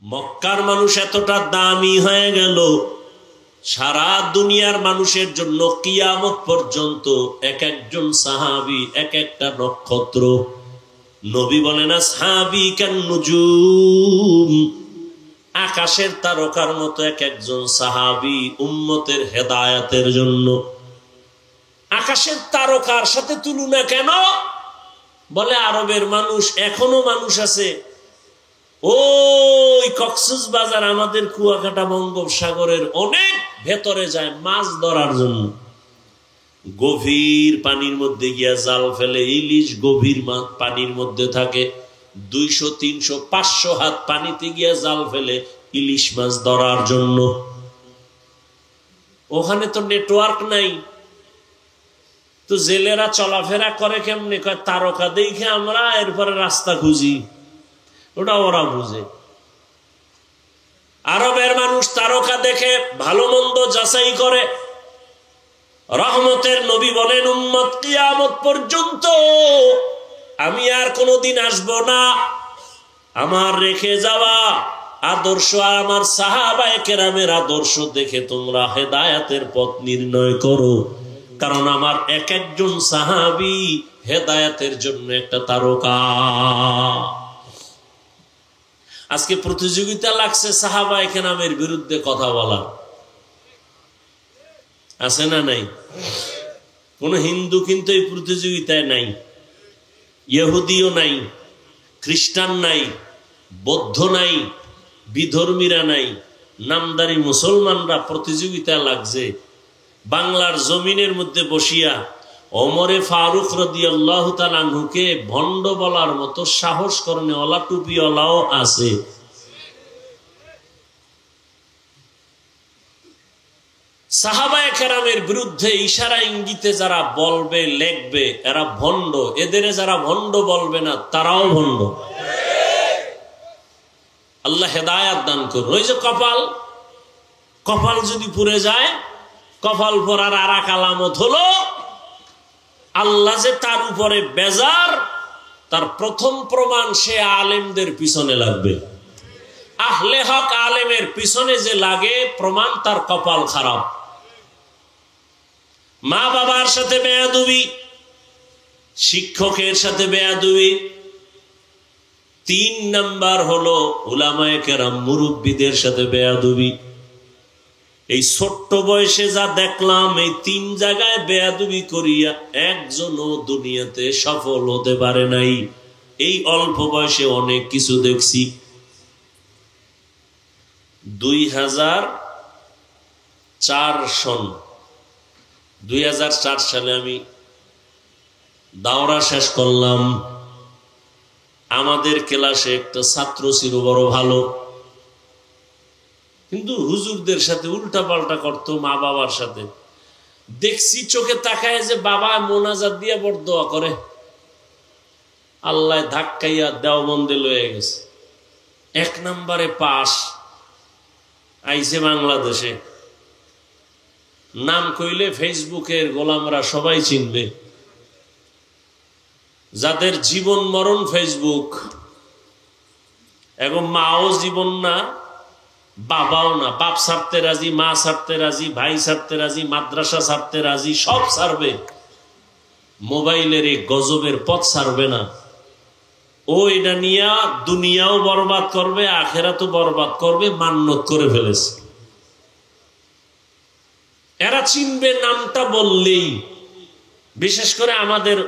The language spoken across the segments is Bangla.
মক্কার মানুষ এতটা দামি হয়ে গেল, সারা দুনিয়ার মানুষের জন্য কিয়ামত পর্যন্ত এক একজন সাহাবী এক একটা নক্ষত্র। নবী বলেন আসহাবী কান নুজুম, আকাশের তারকার মতো এক একজন সাহাবী উম্মতের হেদায়েতের জন্য। আকাশের তারকার সাথে তুলনা কেন? বলে আরবের মানুষ, এখনো মানুষ আছে ওই কক্সবাজার আমাদের কুয়াকাটা বঙ্গোপসাগরের অনেক ভেতরে যায় মাছ ধরার জন্য। গভীর পানির মধ্যে গিয়া জাল ফেলে, ইলিশ গভীর পানির মধ্যে থাকে, 200, 300, 500 হাত পানিতে গিয়া জাল ফেলে ইলিশ মাছ ধরার জন্য। ওখানে তো নেটওয়ার্ক নাই, তো জেলেরা চলাফেরা করে কেমনে? কয় তারকা দেখে আমরা এরপরে রাস্তা খুঁজি, ওটা ওরা বুঝে। আরবের মানুষ তারকা দেখে ভালো মন্দ যাচাই করে। রহমতের নবী বলেন উম্মত কিয়ামত পর্যন্ত আমি আর কোনোদিন আসবো না, আমার রেখে যাওয়া আদর্শ আর আমার সাহাবায়ে কেরামের আদর্শ দেখে তোমরা হেদায়েতের পথ নির্ণয় করো, কারণ আমার এক একজন সাহাবী হেদায়েতের জন্য একটা তারকা। আজকে প্রতিযোগিতা লাগছে সাহাবায়ে কেরামের বিরুদ্ধে কথা বলা, আছে না নাই? কোন হিন্দু কিন্তু এই প্রতিযোগিতায় নাই, ইহুদিও নাই, খ্রিস্টান নাই, বৌদ্ধ নাই, বিধর্মীরা নাই, নামদারি মুসলমানরা প্রতিযোগিতায় লাগছে। বাংলার জমিনের মধ্যে বসিয়া ওমরে ফারুক রাদিয়াল্লাহু তাআলা আনহুকে ভণ্ড বলার মতো সাহস করনেওয়ালা টুপিওয়ালাও আছে। সাহাবায়ে কেরামের বিরুদ্ধে ইশারা ইঙ্গিতে যারা বলবে লেখবে এরা ভণ্ড, এদের যারা ভণ্ড বলবে না তারাও ভণ্ড। আল্লাহ হেদায়েত দান করুন। ওই যে কপাল, কপাল যদি পুড়ে যায়, কপাল পরার আর এক আলামত হলো আল্লাহ যে তার উপরে বেজার, তার প্রথম প্রমাণ সে আলেমদের পিছনে লাগবে। আহলে হক আলেমের পিছনে যে লাগে প্রমাণ তার কপাল খারাপ। মা বাবার সাথে বেয়াদবি, শিক্ষকের সাথে বেয়াদবি। 3 নাম্বার হলো উলামায়ে কেরাম মুরব্বীদের সাথে বেয়াদবি। এই ছোট্ট বয়সে যা দেখলাম, এই 3 জায়গায় বেয়াদবি করিয়া একজনও দুনিয়াতে সফল হতে পারে নাই। এই অল্প বয়সে অনেক কিছু দেখছি। 2004 সালে আমি দাওরা শেষ করলাম। আমাদের ক্লাসে একটা ছাত্র ছিল বড় ভালো, কিন্তু হুজুরদের সাথে উল্টা পাল্টা করতো, মা বাবার সাথে। দেখছি চোখে তাকায় যে বাবা মোনাজাত দিয়ে বড় দোয়া করে, আল্লাহ ধাক্কাইয়া দেওবন্দে লয়ে গেছে। 1 নম্বরে পাস, আইছে বাংলাদেশে। নাম কইলে ফেসবুকের গোলামরা সবাই চিনবে, যাদের জীবন মরণ ফেসবুক। এখন মাও জীবন না, বাবাও না। বাপ ছাড়তে রাজি, মা ছাড়তে রাজি, ভাই ছাড়তে রাজি, মাদ্রাসা ছাড়তে রাজি, সব ছাড়বে। মোবাইলের এই গজবের পথ ছাড়বে না। ও এটা নিয়ে দুনিয়াও বরবাদ করবে, আখেরাতও বরবাদ করবে, মান্নত করে ফেলেছে। এরা চিনবে নামটা বললেই, বিশেষ করে আমাদের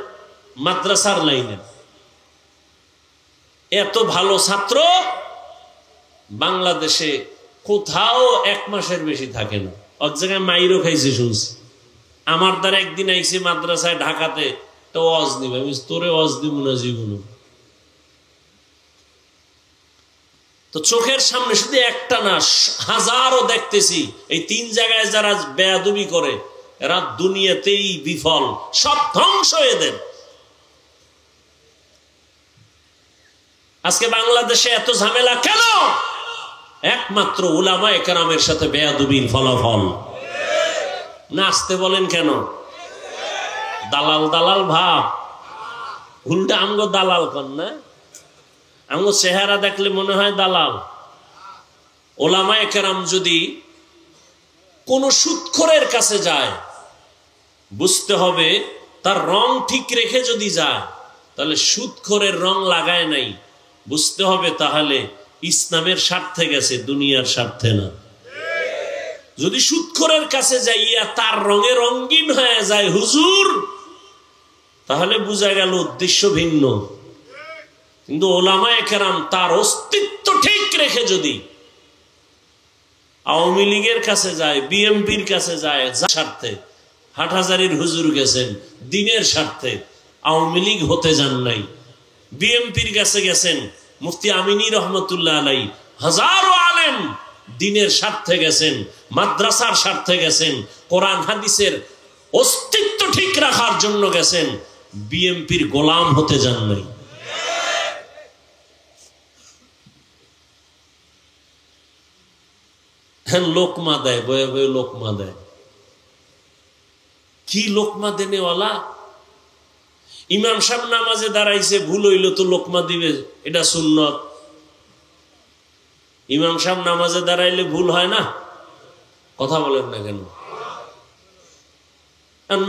মাদ্রাসার লাইনে। এত ভালো ছাত্র বাংলাদেশে কোথাও 1 মাসের বেশি থাকে না। এক জায়গায় মাইরও খাইছে শুনছি। আমার দ্বারা একদিন আইসে মাদ্রাসায় ঢাকাতে, তো ওয়াজ নিবে। আমি তোরে ওয়াজ দিব না জীবন। তো চোখের সামনে শুধু একটা না, হাজারও দেখতেছি। এই 3 জায়গায় যারা বেয়াদবি করে এরা দুনিয়াতেই বিফল, সব ধ্বংস এদের। আজকে বাংলাদেশে এত ঝামেলা কেন? একমাত্র উলামায়ে কেরামের সাথে বেয়াদবির ফলাফল। নাচতে বলেন কেন? দালাল দালাল ভাব। উল্টা আমগো দালাল কন না, আমগো চেহারা দেখলে মনে হয় দালাল। ওলামায়ে কেরাম যদি কোন সুদখোরের কাছে যায়, বুঝতে হবে তার রং ঠিক রেখে যদি যায়, তাহলে সুদখোরের রং লাগায় নাই, বুঝতে হবে তাহলে ইসলামের স্বার্থে গেছে, দুনিয়ার স্বার্থে না। যদি সুদখোরের কাছে যাইয়া তার রঙে রঙিন হয়ে যায় হুজুর, তাহলে বোঝা গেল উদ্দেশ্য ভিন্ন। কিন্তু ওলামায়ে কেরাম তার অস্তিত্ব ঠিক রেখে যদি আওয়ামী লীগের কাছে যায়, বিএনপির কাছে যায় স্বার্থে, হাটহাজারীর হুজুর গেছেন দিনের স্বার্থে, আওয়ামী লীগ হতে যান নাই। বিএনপির কাছে গেছেন মুফতি আমিনী রহমতুল্লাহ আলাই, হাজারো আলেম দিনের স্বার্থে গেছেন, মাদ্রাসার স্বার্থে গেছেন, কোরআন হাদিসের অস্তিত্ব ঠিক রাখার জন্য গেছেন, বিএনপির গোলাম হতে যান নাই। হ্যাঁ, লোকমা দেয়, বয়ে বয়ে লোকমা দেয়। কি লোকমা দেনেওয়ালা? ইমাম সাহেব নামাজে দাঁড়াইছে, ভুল হইল তো লোকমা দিবে, এটা সুন্নত। ইমাম সাহেব নামাজে দাঁড়াইলে ভুল হয় না? কথা বলেন না কেন?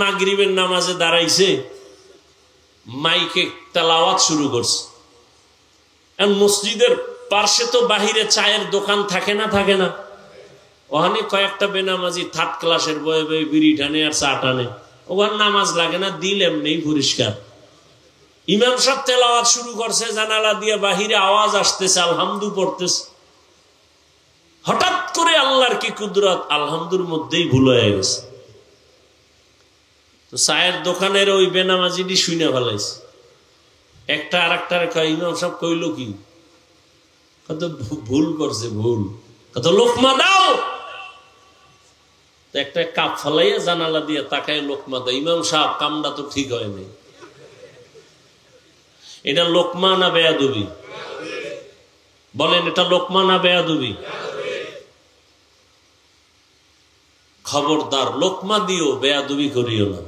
মাগরিবের নামাজে দাঁড়াইছে, মাইকে তেলাওয়াত শুরু করছে। মসজিদের পার্শ্বে তো বাহিরে চায়ের দোকান থাকে না? থাকে না? ওখানে কয়েকটা বেনামাজি থার্ড ক্লাসের বয়ে বয়ে বিড়ি টানে আর চা টানে, ওখানে নামাজ লাগে না, দিল এমনি পরিষ্কার। ইমাম সাহেব তেলাওয়াত শুরু করছে, জানালা দিয়ে বাহিরে আওয়াজ আসতেছে, আলহামদু পড়তেছে। হঠাৎ করে আল্লাহর কি কুদরত, আলহামদুর মধ্যেই ভুল হয়ে গেছে। তো চায়ের দোকানের ওই বেনামাজিটি শুনে ফেলাইছে। একটা আর একটার কয়, ইমাম সাহেব কইল কি? কত ভুল করছে, ভুল। কত লোকমা দাও। একটা কাপ ফালাইয়া জানালা দিয়ে তাকায় লোকমা দাও। ইমাম সাহেব, কামটা তো ঠিক হয়নি। এটা লোকমা না বেয়াদবি? বলেন, এটা লোকমা না বেয়াদবি? খবরদার, লোকমা দিও, বেয়াদবি করিও না।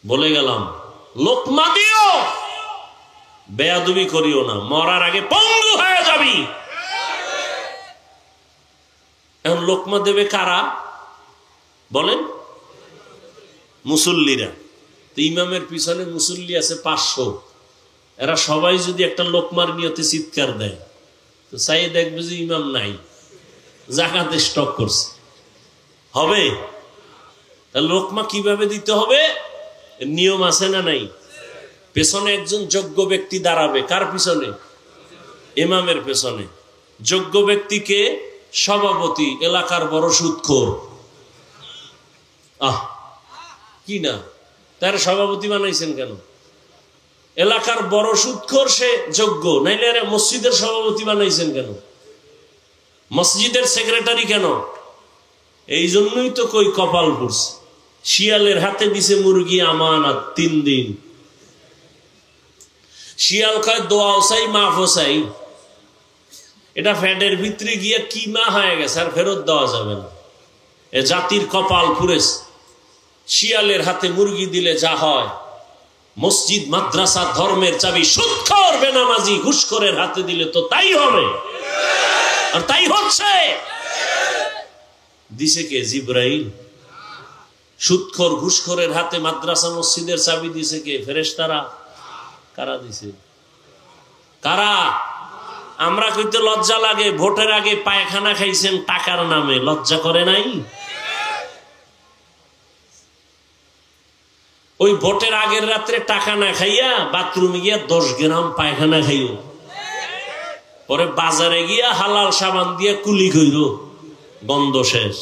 বলে গেলাম, লোকমা দিও, বেয়াদবি করিও না, মরার আগে পঙ্গু হয়ে যাবি। এখন লোকমা দেবে কারা? বলেন, মুসল্লিরা। তো ইমামের পিছনে মুসল্লি আছে 500, এরা সবাই যদি একটা লোকমার নিয়তে চিৎকার দেয়, তো চাই দেখবে যে ইমাম নাই, জাকাতে স্টক করছে। হবে? লোকমা কিভাবে দিতে হবে? নিয়ম আছে না নাই? পেছনে একজন যোগ্য ব্যক্তি দাঁড়াবে। কার পিছনে? ইমামের পেছনে। যোগ্য ব্যক্তিকে সভাপতি, এলাকার বড় সুদখোর। কি না, তার সভাপতি বানাইছেন কেন? এলাকার বড় সুদখোর, সে যোগ্য, নাইলে মসজিদের সভাপতি বানাইছেন কেন? মসজিদের সেক্রেটারি কেন? এই জন্যই তো কই কপাল পড়ছে। শিয়ালের হাতে দিছে মুরগি আমানত 3 দিন। শিয়াল কয় দোয়াও চাই, মাফও চাই। এটা ফ্যাটের ভিতরে গিয়ে কি মা হয়ে গেছে, আর ফেরত দেওয়া যাবে না। এ জাতির কপাল পুরেছে। শিয়ালের হাতে মুরগি দিলে যা হয়, মসজিদ মাদ্রাসা ধর্মের চাবি সুদখোর বেনামাজি ঘুষখোরের হাতে দিলে তো তাই হবে, আর তাই হচ্ছে। দিছে কে? জিবরাইল। সুদখোর ঘুষখোরের হাতে মাদ্রাসা মসজিদের চাবি দিছে কে? ফেরেশতারা। কারা দিছে? কারা? আমরা কইতে লজ্জা লাগে, ভোটের আগে পায়খানা খাইছেন টাকার নামে, লজ্জা করে নাই? ওই ভোটের আগের রাত্রে টাকা না খাইয়া বাথরুমে গিয়া 10 গ্রাম পায়খানা খাইও, পরে বাজারে গিয়া হালাল সাবান দিয়ে কুলি কইর, গন্ধ শেষ।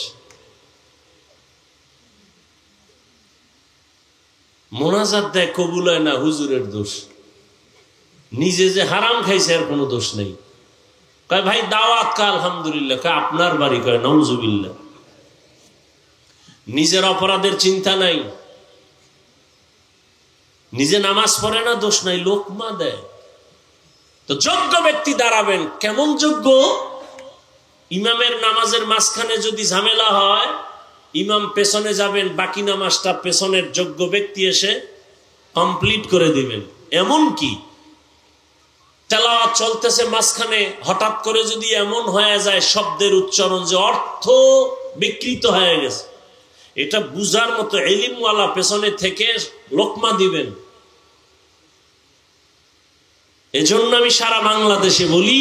মোনাজাত দেয়, কবুল হয় না, হুজুরের দোষ। নিজে যে হারাম খাইছে আর কোনো দোষ নেই। কয় ভাই দাওয়াত কা? আলহামদুলিল্লাহ। কয় আপনার বাড়ি? কয় নাউজুবিল্লাহ। নিজের অপরাধের চিন্তা নাই, নিজে নামাজ পড়ে না, দোষ নাই, লোকমা দেয়। তো যোগ্য ব্যক্তি দাঁড়াবেন। কেমন যোগ্য? ইমামের নামাজের মাঝখানে যদি ঝামেলা হয়, ইমাম পেছনে যাবেন, বাকি নামাজটা পেছনের যোগ্য ব্যক্তি এসে কমপ্লিট করে দিবেন। এমন কি তেলাওয়াত চলতেছে, মাঝখানে হঠাৎ করে যদি এমন হয়ে যায় শব্দের উচ্চারণ যে অর্থ বিকৃত হয়ে গেছে, এটা বুঝার মতো ইলমওয়ালা পেছনে থেকে লোকমা দিবেন। এজন্য আমি সারা বাংলাদেশে বলি,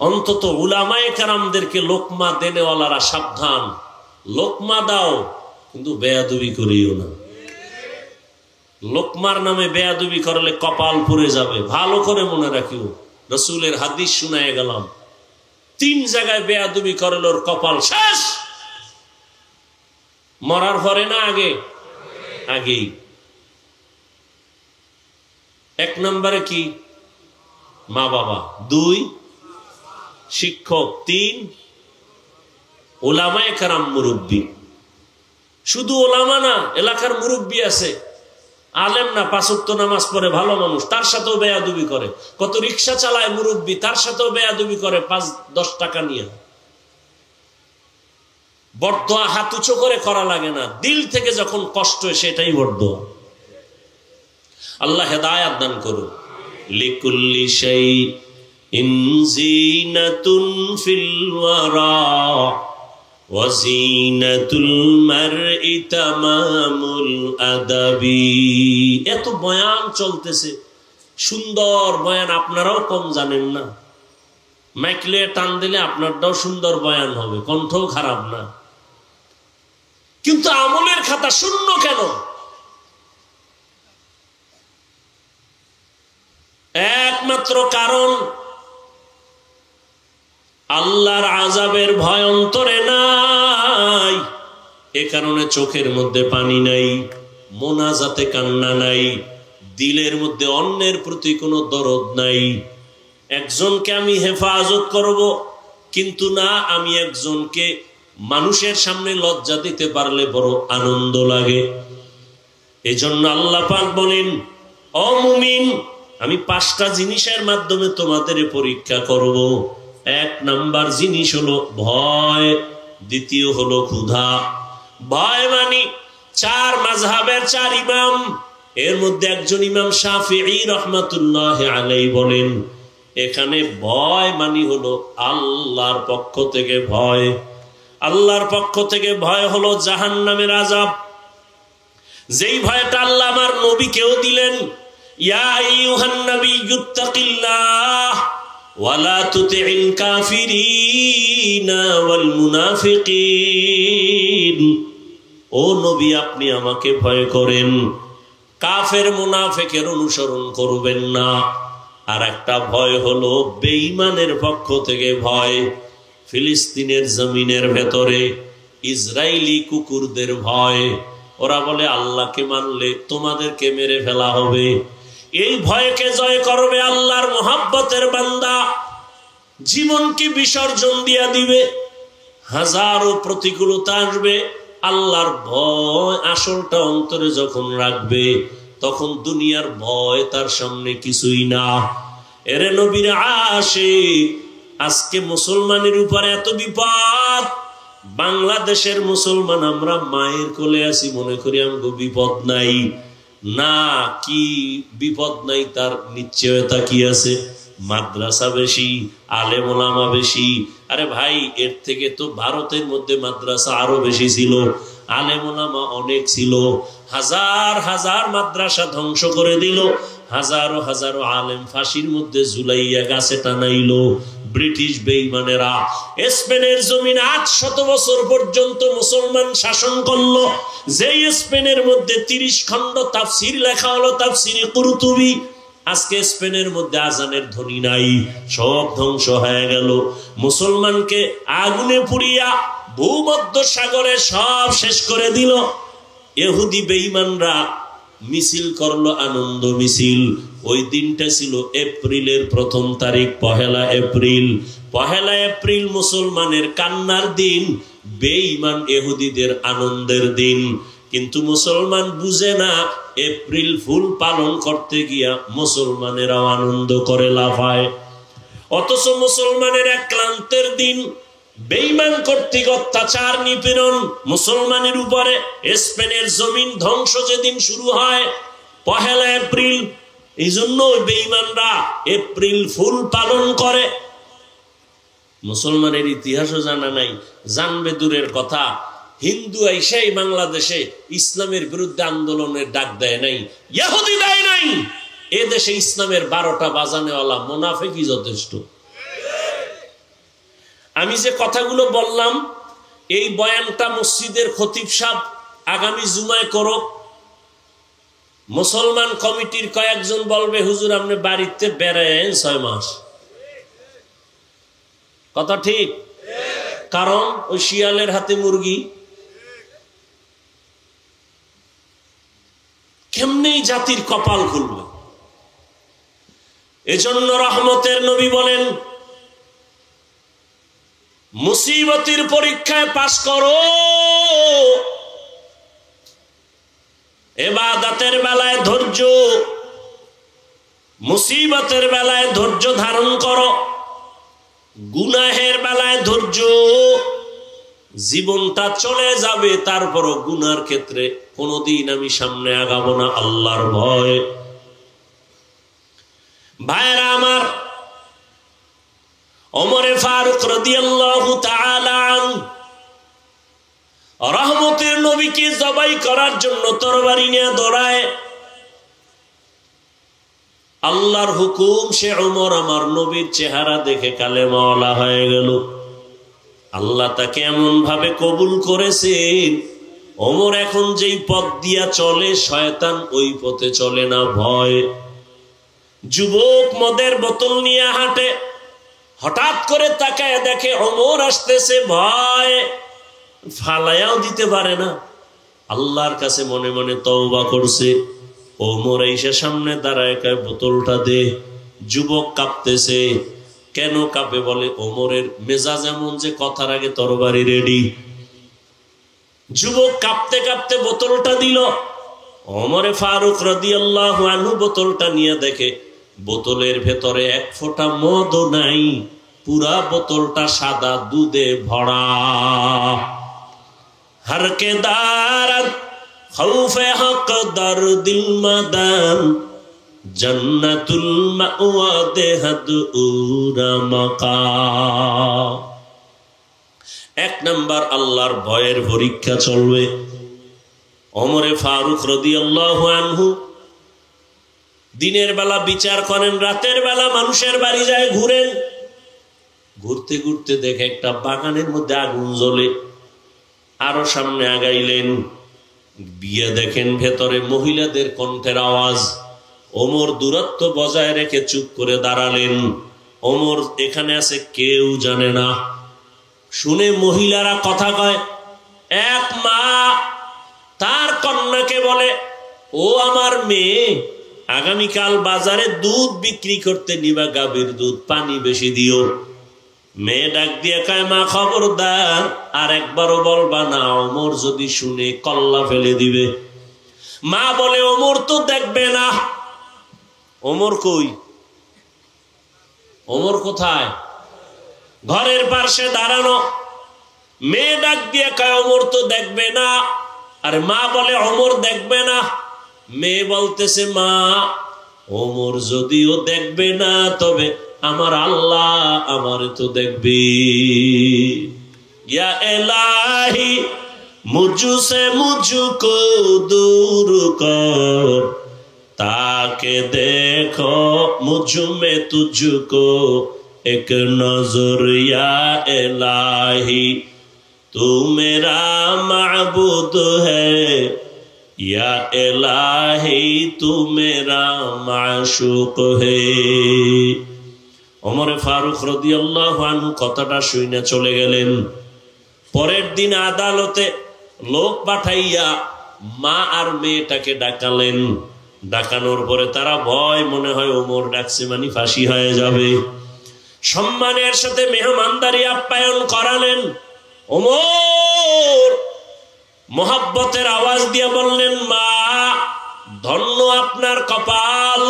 অন্তত উলামায়ে কেরামদেরকে লোকমা দেনেওয়ালারা সাবধান। লোকমা দাও কিন্তু বেয়াদবি করিও না। লোকমার নামে বেয়াদবি করলে কপাল পুড়ে যাবে, ভালো করে মনে রাখিও। রাসূলের হাদিস শুনায় গেলাম, 3 জায়গায় বেয়াদবি করলে ওর কপাল শেষ। মরার পরে না আগে? আগেই। 1 নম্বরে কি? মা বাবা। 2 শিক্ষক। 3 উলামায়ে কেরাম, মুরব্বী। শুধু ওলামা না, এলাকার মুরব্বী আছে, আলেম না, 5 ওয়াক্ত নামাজ পড়ে, ভালো মানুষ, তার সাথেও বেয়াদবি করে। কত রিক্সা চালায় মুরব্বী, তার সাথেও বেয়াদবি করে 5-10 টাকা নিয়ে। বরদোয়া হাত উঁচু করে করা লাগে না, দিল থেকে যখন কষ্ট হয় সেটাই বরদোয়া। আল্লাহ হেদায়েত দান করুন। লিকুল্লি শাইইন যিনাতুন ফিল ওয়ারা ওয়াজিনাতুল মারই তামামুল আদাবি। এত বয়ান চলতেছে, সুন্দর বয়ান, আপনারাও কম জানেন না। মাইকলে টান দিলে আপনারটাও সুন্দর বয়ান হবে, কণ্ঠও খারাপ না, কিন্তু আমলের খাতা শূন্য কেন? একমাত্র কারণ আল্লাহর আযাবের ভয় অন্তরে নাই। এ কারণে চোখের মধ্যে পানি নাই, মোনাজাতে কান্না নাই, দিলের মধ্যে অন্যের প্রতি কোনো দরদ নাই। একজনকে আমি হেফাজত করব, কিন্তু না, আমি একজনকে মানুষের সামনে লজ্জা দিতে পারলে বড় আনন্দ লাগে। এজন্য আল্লাহ পাক বলেন, ও মুমিন, আমি 5টা জিনিসের মাধ্যমে তোমাদের পরীক্ষা করব। 1 নাম্বার জিনিস হলো ভয়, দ্বিতীয় হলো ক্ষুধা। ভয় মানে 4 মাযহাবের 4 ইমাম, এর মধ্যে একজন ইমাম শাফিঈ রাহমাতুল্লাহি আলাইহি বলেন, এখানে ভয় মানে হলো আল্লাহর পক্ষ থেকে ভয়। আল্লাহর পক্ষ থেকে ভয় হলো জাহান্নামের আযাব। যেই ভয়টা আল্লাহ আমার নবীকেও দিলেন, ইয়া আইয়ুহান নাবিয়্যুত্তাকিল্লাহ ওয়ালা তুতি'ল কাফিরিনা ওয়াল মুনাফিকিন। ও নবী, আপনি আমাকে ভয় করেন, কাফের মুনাফিকের অনুসরণ করবেন না। আর একটা ভয় হলো বেঈমানের পক্ষ থেকে ভয়। ফিলিস্তিনের জমিনের ভেতরে ইসরায়েলি কুকুরদের ভয়। ওরা বলে আল্লাহকে মানলে তোমাদেরকে মেরে ফেলা হবে। এই ভয়কে জয় করবে আল্লাহর মোহাব্বতের বান্দা, জীবনকে বিসর্জন দিয়া দিবে। হাজারো প্রতিকূলতা আসবে, আল্লাহর ভয় আসলটা অন্তরে যখন রাখবে, তখন দুনিয়ার ভয় তার সামনে কিছুই না। এরে নবীর আশিক, আজকে মুসলমানের উপরে এত বিপদ। বাংলাদেশের মুসলমান আমরা মায়ের কোলে আছি, মনে করি আমাকে বিপদ নাই। না, কি বিপদ নাই তার নিশ্চয়তা কি আছে? মাদ্রাসা বেশি, আলেম ওলামা বেশি। আরে ভাই, এর থেকে তো ভারতের মধ্যে মাদ্রাসা আরো বেশি ছিল, আলেম ওলামা অনেক ছিল। হাজার হাজার মাদ্রাসা ধ্বংস করে দিল, হাজারো হাজারো আলেম ফাঁসির মধ্যে ঝুলাইয়া গাছে টানাইলো ব্রিটিশ বেঈমানেরা। স্পেনের জমিন 800 বছর পর্যন্ত মুসলমান শাসন করলো। যেই স্পেনের মধ্যে 30 খণ্ড তাফসীর লেখা হলো, তাফসীরে কুরতুবী। আজকে স্পেনের মধ্যে আজানের ধ্বনি নাই, সব ধ্বংস হয়ে গেল। মুসলমানকে আগুনে পুড়িয়া ভূমধ্য সাগরে সব শেষ করে দিল। ইহুদি বেঈমানরা মিছিল করলো, আনন্দ মিছিল। ওই দিনটা ছিল এপ্রিলের 1ম তারিখ, 1 এপ্রিল। 1 এপ্রিল মুসলমানের কান্নার দিন, বেঈমান ইহুদিদের আনন্দের দিন। কিন্তু মুসলমান বুঝে না, এপ্রিল ফুল পালন করতে গিয়া মুসলমানেরাও আনন্দ করে লাফায়। অথচ মুসলমানের এক ক্লান্তের দিন, বেঈমান কর্তৃক অত্যাচার নিপীড়ন মুসলমানের উপরে। স্পেনের জমিন ধ্বংস যেদিন শুরু হয় 1 এপ্রিল, এই জন্য বেঈমানরা এপ্রিল ফুল পালন করে। মুসলমানের ইতিহাসও জানা নাই, জানবে দূরের কথা। হিন্দু আইসাই বাংলাদেশে ইসলামের বিরুদ্ধে আন্দোলনের ডাক দেয় নাই, ইহুদি দেয় নাই। এ দেশে ইসলামের 12টা বাজানেওয়ালা মুনাফিকই যথেষ্ট। আমি যে কথাগুলো বললাম, এই বয়ানটা মসজিদের খতিব সাহেব আগামী জুমায় করো। মুসলমান কমিটির কয়েকজন বলবে, হুজুর আপনি বাড়িতে বেড়ায়েন 6 মাস। কথা ঠিক? কারণ ওই শিয়ালের হাতে মুরগি। কেমনে জাতির কপাল খুলবে? এজন্য রহমতের নবী বলেন, মুসিবতের পরীক্ষায় পাস করো, ইবাদতের বেলায় ধৈর্য, মুসিবতের বেলায় ধৈর্য ধারণ করো, গুনাহের বেলায় ধৈর্য। জীবনটা চলে যাবে, তারপরও গুনার ক্ষেত্রে কোনদিন আমি সামনে আগাবো না, আল্লাহর ভয়। ভাইরা আমার, ওমরে ফারুক রাদিয়াল্লাহু তাআলা আনহু রহমতের নবীকে জবাই করার জন্য তরবারি নিয়ে দৌড়ায়। আল্লাহর হুকুম, সে ওমর আমার নবীর চেহারা দেখে কালেমাওয়ালা হয়ে গেল। আল্লাহ তাকে এমন ভাবে কবুল করেছেন, ওমর এখন যেই পথ দিয়া চলে, শয়তান ওই পথে চলে না, ভয়। যুবক মদের বোতল নিয়ে হাঁটে, হঠাৎ করে তাকায় দেখে ওমর আসতেছে, ভয়, ফালায়াও দিতে পারে না। আল্লাহর কাছে মনে মনে তওবা করছে। ওমর এসে সামনে দাঁড়ায়, কয় বোতলটা দে। যুবক কাঁপতেছে। কেন কাঁপে? বলে ওমরের মেজাজ এমন যে কথার আগে তরবারি রেডি। যুবক কাঁপতে কাঁপতে বোতলটা দিল। ওমরে ফারুক রাদিয়াল্লাহু আনহু বোতলটা নিয়ে দেখে বোতলের ভেতরে 1 ফোঁটা মদও নাই, পুরা বোতলটা সাদা দুধে ভরা। হরকে দারত খৌফে হক দর দিল মাদান, জান্নাতুল মাওয়া দেহাদ উরা মাকাম। 1 নাম্বার আল্লাহর ভয়ের পরীক্ষা চলবে। ওমরে ফারুক রাদিয়াল্লাহু আনহু দিনের বেলা বিচার করেন, রাতের বেলা মানুষের বাড়ি যায় ঘুরেন। ঘুরতে ঘুরতে দেখে একটা বাগানের মধ্যে আগুন জ্বলে। আরো সামনে আগাইলেন, বিয়ে দেখেন ভেতরে মহিলাদের কণ্ঠের আওয়াজ। ওমর দূরত্ব বজায় রেখে চুপ করে দাঁড়ালেন। ওমর এখানে আছে কেউ জানে না। শুনে মহিলারা কথা কয়। এক মা তার কন্যাকে বলে, ও আমার মেয়ে, আগামীকাল বাজারে দুধ বিক্রি করতে নিবা, গাভীর দুধ, পানি বেশি দিও। মেয়ে ডাক দিয়ে কয়, মা খবরদার, আর একবারও বলবা না, ওমর যদি শুনে কল্লা ফেলে দিবে। মা বলে, ওমর তো দেখবে না। ওমর কই? ওমর কোথায়? ঘরের পাশে দাঁড়ানো। মেয়ে ডাক দিয়ে কয়, ওমর তো দেখবে না। আর মা বলে, ওমর দেখবে না। মেয়ে বলতেছে, মা ওমর যদিও দেখবে না, তবে আমার আল্লাহ আমার তো দেখবে। ইয়া ইলাহি মুঝসে মুঝকো দূর কর, তাকে দেখো মুঝ মে তুঝকো এক নজর। ইয়া ইলাহি তু মেরা মাবুদ হ্যায়, या इलाही तू मेरा माशूक है। ওমর ফারুক রাদিয়াল্লাহু আনহু কথাটা শুনে চলে গেলেন। পরের দিন আদালতে লোক পাঠাইয়া মা আর মেয়েটাকে ডাকালেন। ডাকানোর পরে তারা ভয়, মনে হয় ওমর ডাকছে মানে ফাঁসি হয়ে যাবে। সম্মানের সাথে মেহমানদারি আপ্যায়ন করালেন। ওমর মোহাব্বতের আওয়াজ দিয়ে বললেন, মা ধন্য আপনার কপাল,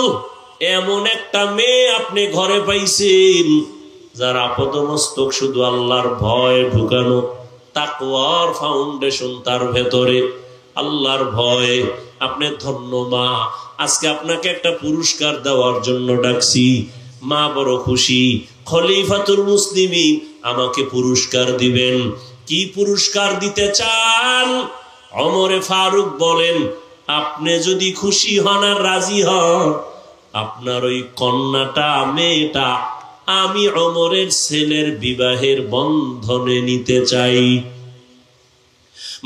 এমন একটা মেয়ে আপনি ঘরে পাইছেন যার আপাদমস্তক শুধু আল্লাহর ভয় ঢুকানো, তাকওয়ার ফাউন্ডেশন তার ভেতরে, আল্লাহর ভয়। আপনি ধন্য মা, আজকে আপনাকে একটা পুরস্কার দেওয়ার জন্য ডাকছি। মা বড় খুশি, খলিফাতুল মুসলিমিন আমাকে পুরস্কার দিবেন। কি পুরস্কার দিতে চান? ওমরে ফারুক বলেন, আপনি যদি খুশি হন আর রাজি হন, আপনার ওই কন্যাটা, মেয়েটা আমি ওমরের ছেলের বিবাহের বন্ধনে নিতে চাই।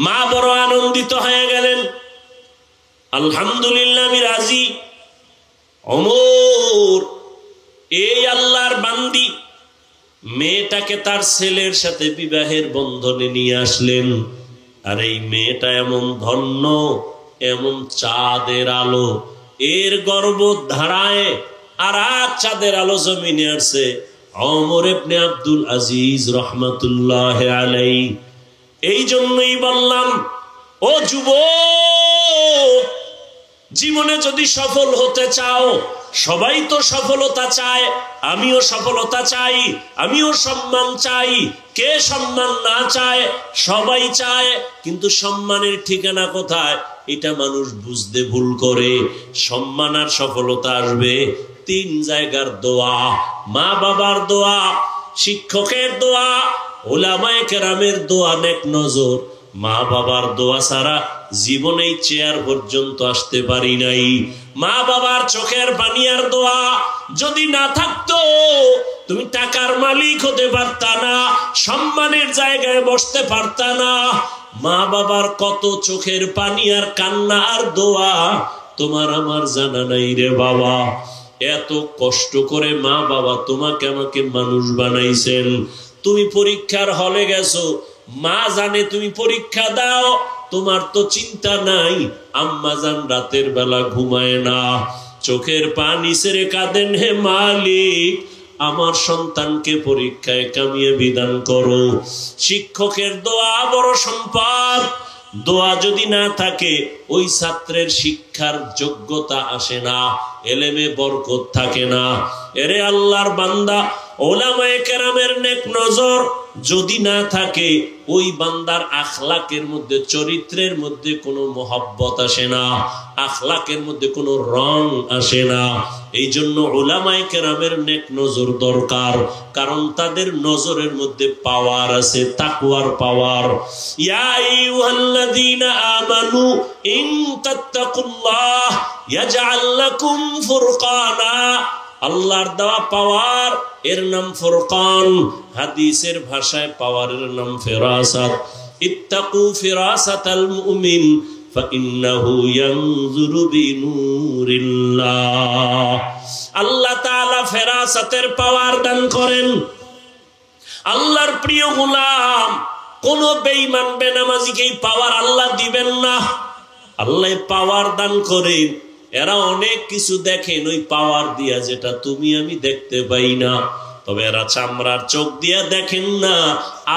মা বড় আনন্দিত হয়ে গেলেন, আলহামদুলিল্লাহ আমি রাজি। ওমর এই আল্লাহর বান্দি মেয়েটাকে তার ছেলের সাথে বিবাহের বন্ধনে নিয়ে আসলেন। আর এই মেয়েটা এমন ধন্য, এমন চাঁদের আলো, এর গর্ব ধারায় আর চাঁদের আলো জমিনে আসছে। ওমর ইবনে আব্দুল আজিজ রহমাতুল্লাহ আলাইহি। এই জন্যই বললাম, ও যুবক, জীবনে যদি সফল হতে চাও, সবাই তো সফলতা চায়, আমিও সফলতা চাই, আমিও সম্মান চাই। কে সম্মান না চায়? সবাই চায়, কিন্তু সম্মানের ঠিকানা কোথায় এটা মানুষ বুঝতে ভুল করে। সম্মান আর সফলতা আসবে তিন জায়গার দোয়া: মা বাবার দোয়া, শিক্ষকের দোয়া, উলামায়ে কেরামের দোয়া, নেক নজর। মা বাবার দোয়া ছাড়া জীবনে চেয়ার পর্যন্ত আসতে পারি নাই। মা বাবার চোখের পানি আর দোয়া যদি না থাকতো, তুমি টাকার মালিক হতে পারতা না, সম্মানের জায়গায় বসতে পারতা না। মা বাবার কত চোখের পানি আর কান্না আর দোয়া তোমার আমার জানা নাই রে বাবা। এত কষ্ট করে মা বাবা তোমাকে আমাকে মানুষ বানাইছেন। তুমি পরীক্ষার হলে গেছো, মা জানে তুমি পরীক্ষা দাও, তোমার তো চিন্তা নাই। আম্মা জান রাতের বেলা ঘুমায় না, চোখের পানি ছেড়ে কাঁদেন, হে মালিক আমার সন্তানকে পরীক্ষায় কামিয়ে বিধান করো। শিক্ষকের দোয়া বড় সম্পদ। দোয়া যদি না থাকে, ওই ছাত্রের শিক্ষার যোগ্যতা আসে না, এলেমে বরকত থাকে না। এরে আল্লাহর বান্দা, ওলামায়ে কেরামের নেক নজর যদি না থাকে, ওই বান্দার আখলাকের মধ্যে, চরিত্রের মধ্যে কোনো মহব্বত আসে না, আখলাকের মধ্যে কোনো রং আসে না। এই জন্য উলামায়ে কেরামের নেক নজর দরকার, কারণ তাদের নজরের মধ্যে পাওয়ার আছে, তাকওয়ার পাওয়ার। ইয়া আইয়ুহাল্লাযীনা আমানু ইন তাত্তাকুল্লাহ ইয়াজআল লাকুম ফুরকানা। আল্লাহর দেওয়া পাওয়ার, এর নাম ফুরকান। হাদিসের ভাষায় পাওয়ারের নাম ফিরাসাত। ইত্তাকু ফিরাসাতাল মুমিন ফাইন্নাহু ইয়ানজুরু বিনুরিল্লাহ। আল্লাহ তাআলা ফিরাসাতের পাওয়ার দান করেন। আল্লাহর প্রিয় গোলাম, কোন বেঈমান বেনামাজিকে এই পাওয়ার আল্লাহ দিবেন না। আল্লাহ পাওয়ার দান করেন। এরা অনেক কিছু দেখেন ওই পাওয়ার দিয়া, যেটা তুমি আমি দেখতে পাই না। তবে এরা চামড়ার চোখ দিয়া দেখেন না,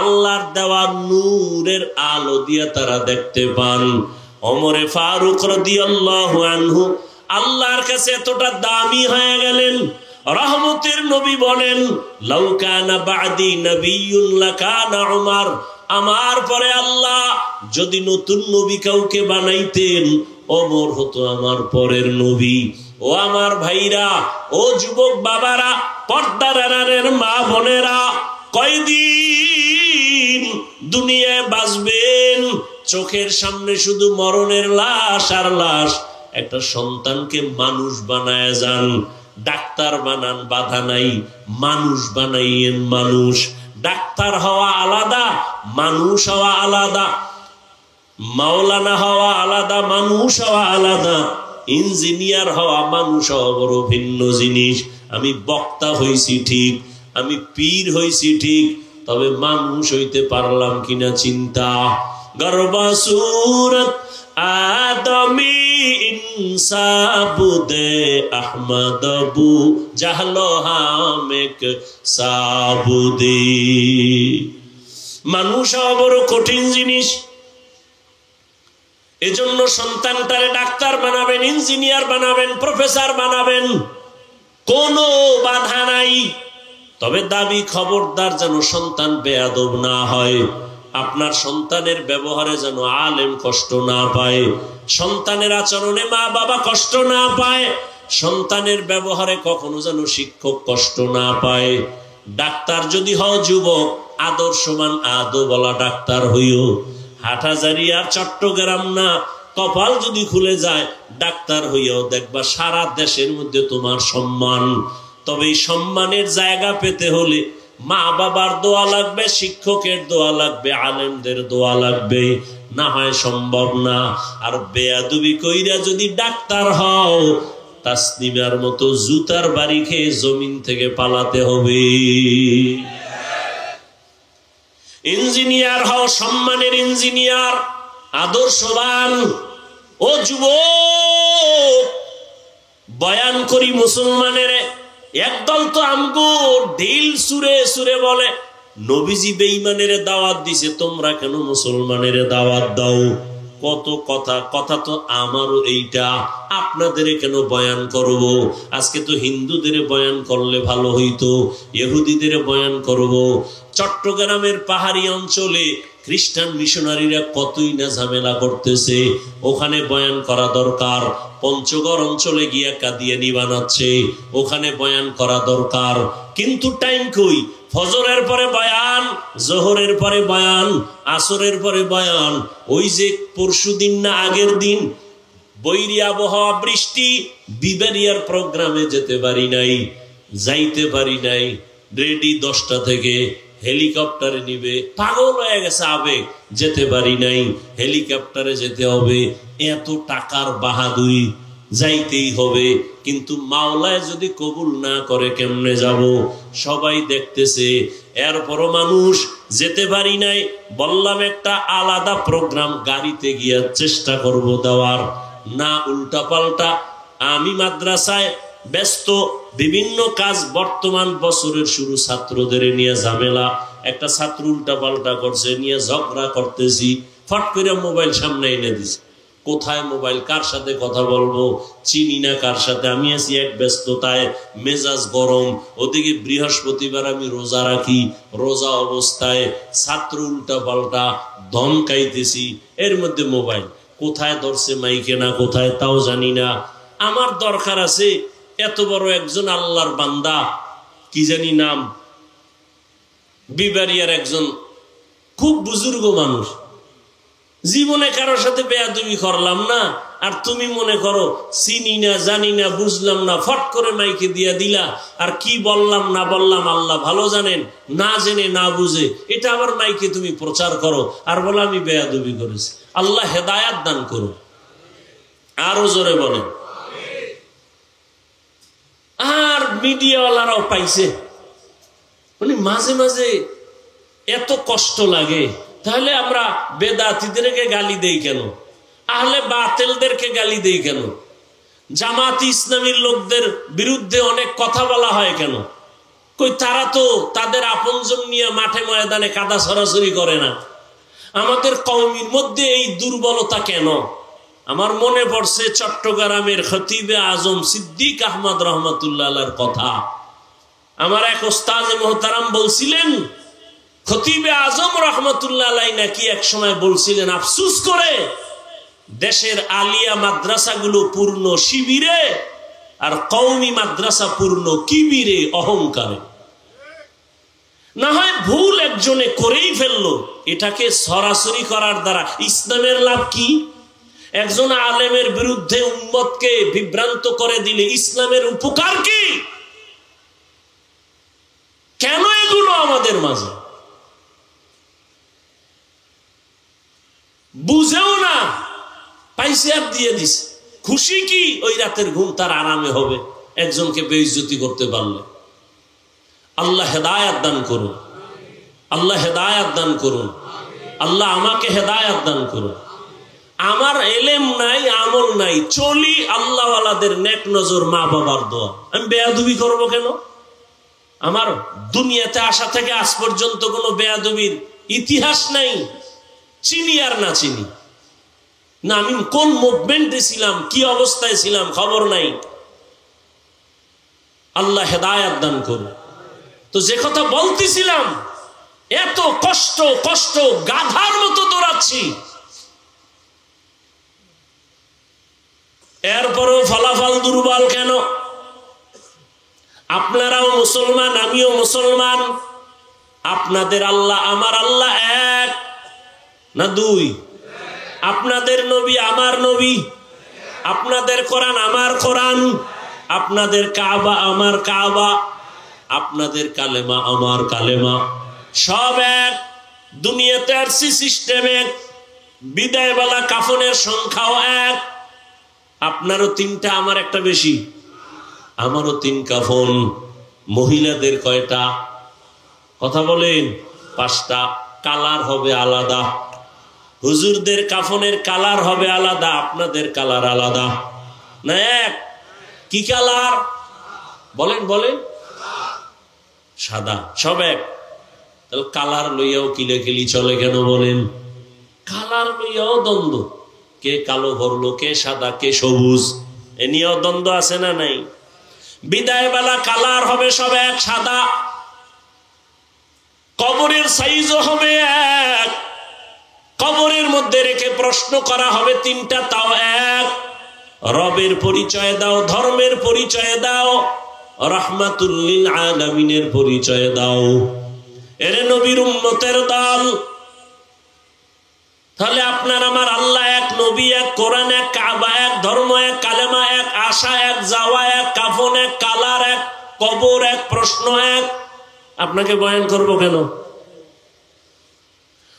আল্লাহর দেওয়া নূরের আলো দিয়া তারা দেখতে পান। ওমরে ফারুক রাদিয়াল্লাহু আনহু আল্লাহর কাছে এতটা দামি হয়ে গেলেন। রহমতের নবী বলেন, লাউ কানা বাদি নবিয়্যুন লাকানা উমর। আমার পরে আল্লাহ যদি নতুন নবী কাউকে বানাইতেন, ওমর হতো আমার পরের নবী। ও আমার ভাইরা, ও যুবক বাবারা, পর্দার আড়ালের মা বোনেরা, কয়দিন দুনিয়ায় বাঁচবেন? চোখের সামনে শুধু মরণের লাশ আর লাশ। একটা সন্তানকে মানুষ বানায় যান, ডাক্তার বানান, বাধা নাই, মানুষ বানাইয়েন মানুষ। ডাক্তার হওয়া আলাদা, মানুষ হওয়া আলাদা। মাওলানা হওয়া আলাদা, মানুষ হওয়া আলাদা। ইঞ্জিনিয়ার হওয়া, মানুষ হওয়া বড় ভিন্ন জিনিস। আমি বক্তা হইছি ঠিক, আমি পীর হইছি ঠিক, তবে মানুষ হইতে পারলাম কিনা চিন্তা। গর্বাসুরত আদমি ইনসাবুদে আহমদবু জাহলো হামেক সাবুদি। মানুষ হওয়া বড় কঠিন জিনিস। এজন্য সন্তানটারে ডাক্তার বানাবেন, ইঞ্জিনিয়ার বানাবেন, প্রফেসর বানাবেন, কোনো বাধা নাই। তবে দাবি খবরদার যেন সন্তান বেয়াদব না হয়। আপনার সন্তানের ব্যবহারে যেন আলেম কষ্ট না পায়, সন্তানের আচরণে মা বাবা কষ্ট না পায়, সন্তানের ব্যবহারে কখনো যেন শিক্ষক কষ্ট না পায়। ডাক্তার যদি হও যুবক, আদর্শমান আদো বলা ডাক্তার হইও। হাটহাজারী আর চট্টগ্রাম না, কপাল যদি খুলে যায় ডাক্তার হইয়াও দেখবা সারা দেশের মধ্যে তোমার সম্মান। তবে এই সম্মানের জায়গা পেতে হলে মা বাবার দোয়া লাগবে, শিক্ষকের দোয়া লাগবে, আলেমদের দোয়া লাগবে, না হয় সম্ভব না। আর বেয়াদবি কইরা যদি ডাক্তার হও, তাসনিমার মতো জুতার বাড়ি খেয়ে জমিন থেকে পালাতে হবে। ইঞ্জিনিয়ার হও, সম্মানের ইঞ্জিনিয়ার, আদর্শবান। ও যুবক, বয়ান করি মুসলমানের একদল তো আমগো ঢিল সুরে সুরে বলে নবীজি বেঈমানের দাওয়াত দিছে, তোমরা কেন মুসলমানের দাওয়াত দাও? কত কথা, কথা তো আমারও এইটা, আপনাদের কেন বয়ান করব? আজকে তো হিন্দুদের বয়ান করলে ভালো হইতো, ইহুদিদের বয়ান করব। চট্টগ্রামের পাহাড়ি অঞ্চলে খ্রিস্টান মিশনারিরা কতই না ঝামেলা করতেছে, ওখানে বয়ান করা দরকার। পঞ্চগড় অঞ্চলে গিয়া কাদিয়ানি বানাচ্ছে, ওখানে বয়ান করা দরকার। কিন্তু টাইম কই? ফজরের পরে বয়ান, জোহরের পরে বয়ান, আসরের পরে বয়ান। ওই যে পরশুদিন না আগের দিন বৈরী আবহাওয়া, বৃষ্টি, বিবেরিয়ার প্রোগ্রামে যেতে পারি নাই, যাইতে পারি নাই। রেডি 10টা থেকে, হেলিকপ্টারে নিবে, পাগল হয়ে গেছে আবেগ, যেতে পারি নাই, হেলিকপ্টারে যেতে হবে। এত টাকার বাহাদুরি, যাইতেই হবে। কিন্তু মাওলায় যদি কবুল না করে কেমনে যাব? সবাই দেখতেছে, এরপরও মানুষ যেতে পারি নাই। বললাম একটা আলাদা প্রোগ্রাম গাড়িতে গিয়ে চেষ্টা করব দেওয়ার, না উল্টা পাল্টা। আমি মাদ্রাসায় ব্যস্ত, বিভিন্ন কাজ, বর্তমান বছরের শুরু, ছাত্রদের নিয়ে ঝামেলা। একটা ছাত্র উল্টা পাল্টা করছে, নিয়ে ঝগড়া করতেছি, ফট করে মোবাইল সামনে এনে দিছে। কোথায় মোবাইল, কার সাথে কথা বলবো, চিনি না কার সাথে। আমি আছি এক ব্যস্ততায়, মেজাজ গরম। ওদিকে বৃহস্পতিবার আমি রোজা রাখি, রোজা অবস্থায় ছাত্র উল্টা পাল্টা ধমকাইতেছি, এর মধ্যে মোবাইল কোথায় ধরছে, মাইকে না কোথায় তাও জানি না। আমার দরকার আছে, এত বড় একজন আল্লাহর বান্দা, কি জানি নাম, বিবারিয়ার একজন খুব বুজুর্গ মানুষ, জীবনে কারোর সাথে বেয়াদবি করলাম না, আর তুমি মনে করো চিনি না, জানি না, বুঝলাম না, ফট করে মাইকে দিয়া দিলা। আর কি বললাম না বললাম আল্লাহ ভালো জানেন, না জেনে না বুঝে এটা আবার মাইকে তুমি প্রচার করো, আর বলো আমি বেয়াদবি করেছি। আল্লাহ হেদায়াত দান করো। আরো জোরে বলেন। আর মিডিয়াওয়ালারাও পাইছে, মানে মাঝে মাঝে এত কষ্ট লাগে। তাহলে আমরা বেদাতীদেরকে গালি দেই কেন? আহলে বাতিলদেরকে গালি দেই কেন? জামাত ইসলামীর লোকদের বিরুদ্ধে অনেক কথা বলা হয় কেন? কই তারা তো তাদের আপনজন নিয়ে মাঠে ময়দানে কাদা ছড়াছড়ি করে না। আমাদের কওমের মধ্যে এই দুর্বলতা কেন? আমার মনে পড়ছে চট্টগ্রামের খতিবে আজম সিদ্দিক আহমদ রহমতুল্লাহ আলাইহির কথা। আমার এক ওস্তাদ মোহতারাম বলছিলেন, খতিবে আজম রহমতুল্লাহ আলাইহি নাকি এক সময় বলছিলেন, আফসুস করে দেশের আলিয়া মাদ্রাসাগুলো পূর্ণ শিবিরে আর কওমি মাদ্রাসা পূর্ণ কিবিরে, অহংকারে। না হয় ভুল একজনে করেই ফেললো, এটাকে সরাসরি করার দ্বারা ইসলামের লাভ কি? একজন আলেমের বিরুদ্ধে উম্মতকে বিভ্রান্ত করে দিলে ইসলামের উপকার কি? কেন এগুলো আমাদের মাঝে বুঝেও না, পাইছে আর দিয়ে দিস। খুশি কি? ওই রাতের ঘুম তার আরামে হবে একজনকে বেইজ্জতি করতে পারলে। আল্লাহ হেদায়াত দান করুন, আল্লাহ হেদায়াত দান করুন, আল্লাহ আমাকে হেদায়াত দান করুন। আমার এলেম নাই, আমল নাই, চলি আল্লাহওয়ালাদের নেক নজর, মা বাবার দোয়া। আমি বেয়াদবি করব কেন? আমার দুনিয়াতে আসা থেকে আজ পর্যন্ত কোনো বেয়াদবির ইতিহাস নাই, চিনি আর না চিনি না, আমি কোন মুভমেন্টে ছিলাম, কি অবস্থায় ছিলাম খবর নাই। আল্লাহ হেদায়াত দান করুন। তো যে কথা বলতেছিলাম, এত কষ্ট কষ্ট কষ্ট, গাধার মতো দৌড়াচ্ছি, এরপরও ফলাফল দুর্বল কেন? আপনারাও মুসলমান, আমিও মুসলমান, আপনাদের আল্লাহ আমার আল্লাহ এক না দুই? আপনাদের নবী আমার নবী, আপনাদের কোরআন আমার কোরআন, আপনাদের কাবা আমার কাবা, আপনাদের কালেমা আমার কালেমা, সব এক। দুনিয়াতে আরসি সিস্টেম এক, বিদায়বেলা কাফনের সংখ্যাও এক। আপনারও তিনটা, আমার একটা বেশি। আমারও তিন কাফন। মহিলাদের কয়টা? কথা বলেন। পাঁচটা। কালার হবে আলাদা। হুজুরদের কাফনের কালার হবে আলাদা, আপনাদের কালার আলাদা না এক? কি কালার বলেন? বলেন। সাদা, সব এক। তাহলে কালার লইয়াও কিলেকিলি চলে কেন বলেন? কালার লইয়াও দ্বন্দ্ব, কে কালো ভরলো, কে সাদা, কে সবুজ, এ নিয়েও দ্বন্দ্ব আছে না নাই? বিদায় বেলা কালার হবে সব এক, সাদা। কবরের সাইজও হবে এক। কবরের মধ্যে রেখে প্রশ্ন করা হবে তিনটা, তাও এক। রবের পরিচয় দাও, ধর্মের পরিচয় দাও, রাহমাতুল লিল আলামিনের পরিচয় দাও। এর নবীর উম্মতের দল। তাহলে আপনার আমার আল্লাহ এক, নবী এক, কোরআন এক, কাবা এক, ধর্ম এক, কালেমা এক, আশা এক, যাওয়া এক, কাফন এক, কালার এক, কবর এক, প্রশ্ন এক। আপনাকে বয়ান করব কেন?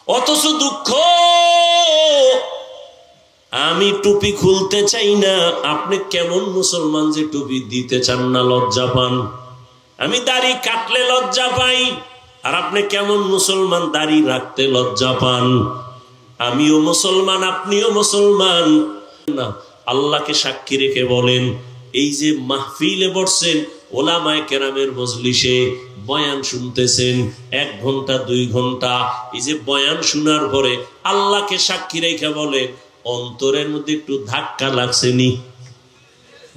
অথচ দুঃখ, আমি টুপি খুলতে চাই না। আপনি কেমন মুসলমান যে টুপি দিতে চান না, লজ্জা পান? আমি দাড়ি কাটলে লজ্জা পাই, আর আপনি কেমন মুসলমান দাড়ি রাখতে লজ্জা পান? আমিও মুসলমান, আপনিও মুসলমান না। আল্লাহকে সাক্ষী রেখে বলেন, এই যে মাহফিলে বসছেন, ওলামায়ে কেরামের মজলিসে বয়ান শুনতেছেন 1 ঘন্টা 2 ঘন্টা, এই যে বয়ান শোনার পরে আল্লাহকে সাক্ষী রেখে বলে, অন্তরের মধ্যে একটু ধাক্কা লাগছেনি?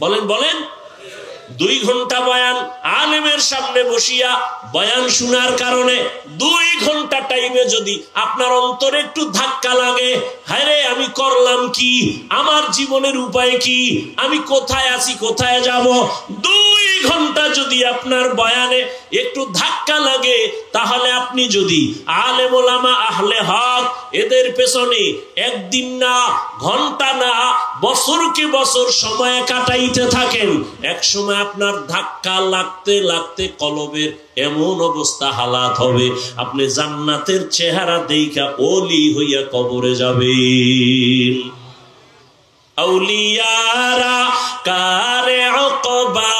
বলেন বলেন। 2 ঘন্টা বয়ান আলেমের সামনে বসিয়া বয়ান শোনার কারণে 2 ঘন্টা টাইমে যদি আপনার অন্তরে একটু ধাক্কা লাগে, হায় রে আমি করলাম কি, আমার জীবনের উপায় কি, আমি কোথায় আছি, কোথায় যাব, 2 ঘন্টা যদি আপনার বয়ানে একটু ধাক্কা লাগে, তাহলে আপনি যদি আলেম ওলামা আহলে হক এদের পেছনে একদিন না, ঘন্টা না, বছরকে বছর সময় কাটাইতে থাকেন, এক সময় আপনার ধাক্কা লাগতে লাগতে কলবের এমন অবস্থা হালাত হবে, আপনি জান্নাতের চেহারা দেইখা ওলি হইয়া কবরে যাবেন। আউলিয়ারা কারে আকবা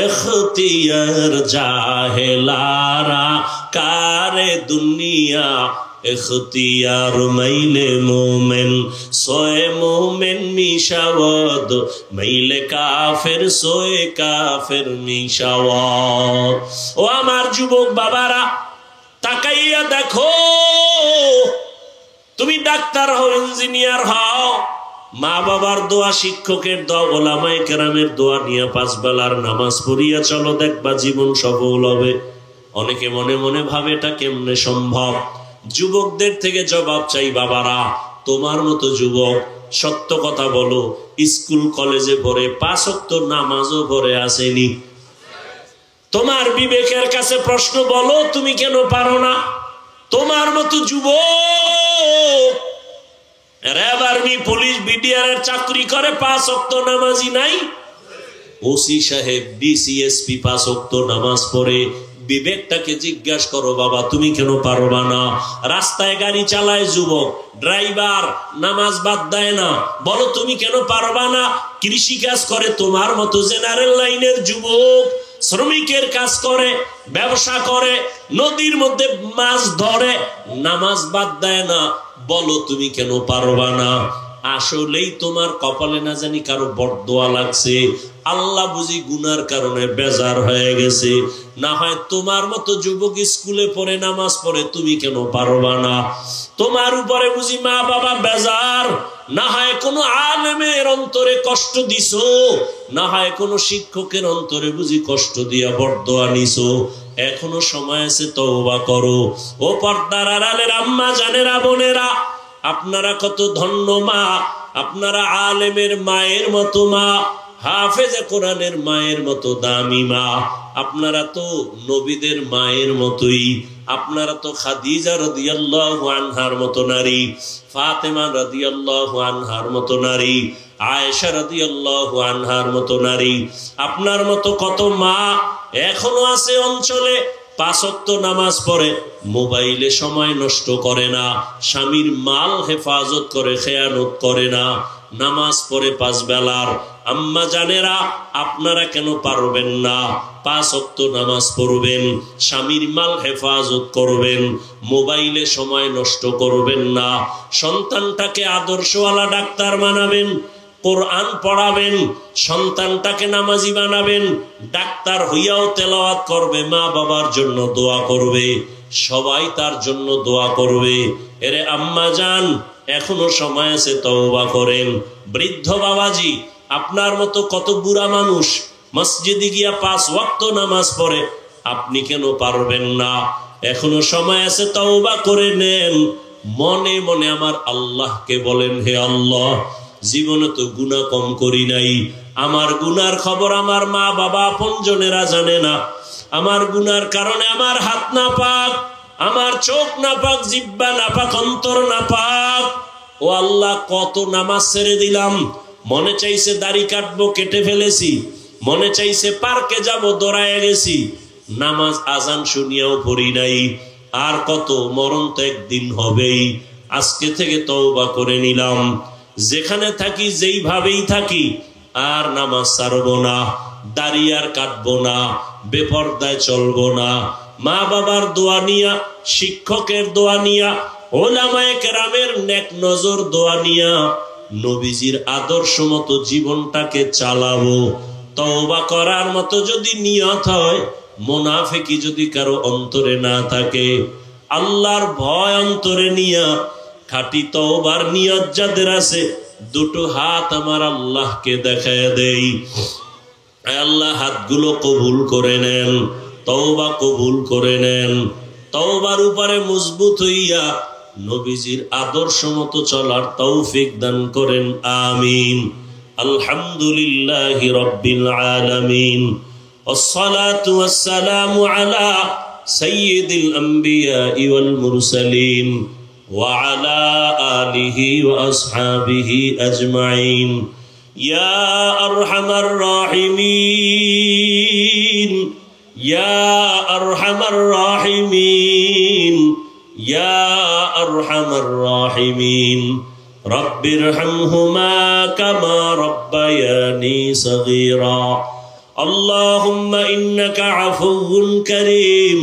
ইখতিয়ার, জাহেলারা কারে দুনিয়া ইখতিয়ার। মাইলে মোমেন সোয়ে মোমেন মিশাওয়াদ, মাইলে কাফের সোয়ে কাফের মিশাওয়াদ। ও আমার যুবক বাবারা, তাকাইয়া দেখো, তুমি ডাক্তার হও, ইঞ্জিনিয়ার হও, মা বাবার দোয়া, শিক্ষকের দোয়া, ওলামায়ে কেরামের দোয়া নিয়ে 5 বেলার নামাজ পড়িয়া চলো, দেখবা জীবন সফল হবে। অনেকে মনে মনে ভাবে এটা কেমনে সম্ভব? যুবকদের থেকে জবাব চাই, বাবারা, তোমার মতো যুবক সত্য কথা বলো, স্কুল কলেজে পড়ে 5 ওয়াক্ত নামাজও পড়ে আসেনি? তোমার বিবেকের কাছে প্রশ্ন, বলো তুমি কেন পারো না? তোমার মতো যুবক র‍্যাব, আর্মি, পুলিশ, বিডিআর এর চাকরি করে, 5 ওয়াক্ত নামাজি নাই? ওসি সাহেব, ডিসিএসপি 5 ওয়াক্ত নামাজ পড়ে। বিবেকটাকে জিজ্ঞাসা করো, বাবা তুমি কেন পারবা না? রাস্তায় গাড়ি চালায় যুবক, ড্রাইভার, নামাজ বাদ দেয় না, বলো তুমি কেন পারবা না? কৃষি কাজ করে তোমার মতো জেনারেল লাইনের যুবক, শ্রমিকের কাজ করে, ব্যবসা করে, নদীর মধ্যে মাছ ধরে, নামাজ বাদ দেয় না, বলো তুমি কেন পারবা না? আসলেই তোমার কপালে না জানি কারো বরদোয়া লাগছে, আল্লাহ বুঝি গুনার কারণে বেজার হয়ে গেছে। না হয় তোমার মতো যুবক স্কুলে পড়ে নামাজ পড়ে, তুমি কেন পারবা না? তোমার উপরে বুঝি মা বাবা বেজার, না হয় কোনো আলেমের অন্তরে কষ্ট দিছো, না হয় কোনো শিক্ষকের অন্তরে বুঝি কষ্ট দিয়া বরদোয়া নিছো। এখনো সময় আছে, তওবা করো। ও পর্দার আড়ালের আম্মা জানেরা, বোনেরা, আপনারা কত ধন্য মা, আপনারা আলেমের মায়ের মতো মা, হাফেজে কোরআনের মায়ের মতো দামি মা, আপনারা তো নবীদের মায়ের মতোই, আপনারা তো খাদিজা রাদিয়াল্লাহু আনহার মতো নারী, ফাতেমা রাদিয়াল্লাহু আনহার মতো নারী, আয়েশা রাদিয়াল্লাহু আনহার মতো নারী। আপনার মতো কত মা এখনো আছে অঞ্চলে, 5 ওয়াক্ত নামাজ পড়ে, মোবাইলে সময় নষ্ট করে না, স্বামীর মাল হেফাজত করে, খেয়ানত করে না, নামাজ পড়ে 5 বেলার। আম্মা জানেরা, আপনারা কেন পারবেন না? 5 ওয়াক্ত নামাজ পড়বেন, স্বামীর মাল হেফাজত করবেন, মোবাইলে সময় নষ্ট করবেন না, সন্তানটাকে আদর্শওয়ালা ডাক্তার বানাবেন, কোরআন পড়াবেন, সন্তানটাকে নামাজি বানাবেন, ডাক্তার হইয়াও তেলাওয়াত করবে, মা বাবার জন্য দোয়া করবে, সবাই তার জন্য দোয়া করবে। এরে আম্মা জান, এখনো সময় আছে, তওবা করেন। বৃদ্ধ বাবাজি, আপনার মতো কত বুড়া মানুষ মসজিদে গিয়া 5 ওয়াক্ত নামাজ পড়ে, আপনি কেন পারবেন না? এখনো সময় আছে, তওবা করে নেন। মনে মনে আমার আল্লাহকে বলেন, হে আল্লাহ, জীবনে তো গুনাহ কম করি নাই, আমার গুনার খবর আমার মা বাবা আপনজনেরা জানে না, আমার গুনার কারণে আমার হাত না পাক, আমার চোখ না পাক, জিহ্বা না পাক, অন্তর না পাক। ও আল্লাহ, কত নামাজ ছেড়ে দিলাম, মনে চাইছে দাড়ি কাটবো, কেটে ফেলেছি, মনে চাইছে পার্কে যাব, দৌড়ায় গেছি, নামাজ আজান শুনিয়াও পড়ি নাই। আর কত, মরণ তো একদিন হবেই, আজকে থেকে তওবা করে নিলাম। যেখানে থাকি, যেইভাবেই থাকি, আর নামাজ ছাড়বো না, দাড়ি আর কাটবো না, বেপরদায় চলবো না। মা বাবার দোয়া নিয়া, শিক্ষকের দোয়া নিয়া, ওলামায়ে কেরামের নেক নজর দোয়া নিয়া, নবীজির আদর্শ মতো জীবনটাকে চালাবো। তওবা করার মতো যদি নিয়ত হয়, মুনাফিকি যদি কারো অন্তরে না থাকে, আল্লাহর ভয় অন্তরে নিয়া খাঁটি তওবার নিয়ত যাদের আছে, দুটো হাত আমার আল্লাহকে দেখায় দেই। আল্লাহ, হাতগুলো কবুল করে নেন, তওবা কবুল করে নেন। তওবার উপরে মজবুত হইয়া নবীজির আদর্শ মতো চলার তৌফিক দান করেন, আমিন। আলহামদুলিল্লাহি রাব্বিল আলামিন, ওয়াসসালাতু ওয়াসসালামু আলা সাইয়্যিদিল আম্বিয়া ওয়াল মুরসালিন ওয়া আলা আলিহি ওয়া আসহাবিহি আজমাইন। ইয়া আরহামার রাহিমিন, ইয়া আরহামার রাহিমিন, ইয়া আরহামার রাহিমিন। রব্বিরহামহুমা কামা রব্বায়ানি সগীরা। আল্লাহুম্মা ইন্নাকা আফুউন কারীম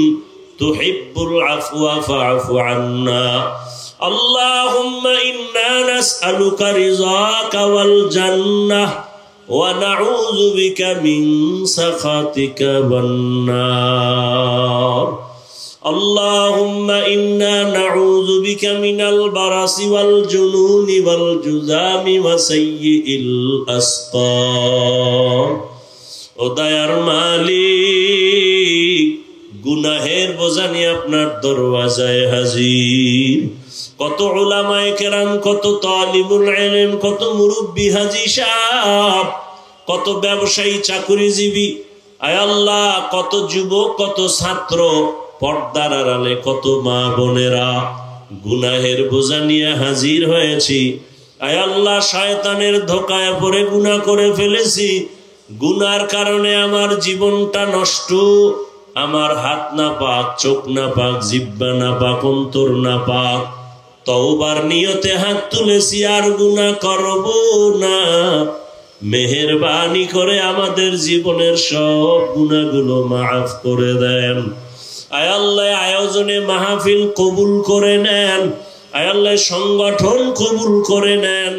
তুহিব্বুল আফওয়া ফা'ফু আন্না। আল্লাহুম্মা ইন্না নাসআলুকা রিযাকা ওয়াল জান্নাহ ওয়া নাউযু বিকা মিন সাখাতিকা ওয়ান নার। আল্লাহুম্মা ইন্না নাউযু বিকা মিনাল বারাসি ওয়াল জুনুনি ওয়াল জুযামি ওয়া সাইয়্যিল আসকাম। ও দয়ার মালিক, গুনাহের বোঝা নিয়ে আপনার দরওয়াজায় হাজির। কত উলামায়ে কেরাম, কত তালিবুল ইলম, কত মুরব্বি হাজী সাহেব, কত ব্যবসায়ী চাকুরিজীবী, আয় আল্লাহ, কত যুবক, কত ছাত্র, পর্দার আড়ালে কত মা বোনেরা, গুনাহের বোঝা নিয়ে হাজির হয়েছি। আয় আল্লাহ, শয়তানের ধোকায় পড়ে গুনাহ করে ফেলেছি, গুনার কারণে আমার জীবনটা নষ্ট, আমার হাত না পাক, চোখ না পাক, জিহ্বা না পাক, অন্তর না পাক। তওবার নিয়তে হাত তুলেছি, আর গুনাহ করব না। মেহেরবানি করে আমাদের জীবনের সব গুনাহগুলো মাফ করে দেন। আয় আল্লাহ, আয়োজনে মাহফিল কবুল করে নেন। আয় আল্লাহ, সংগঠন কবুল করে নেন।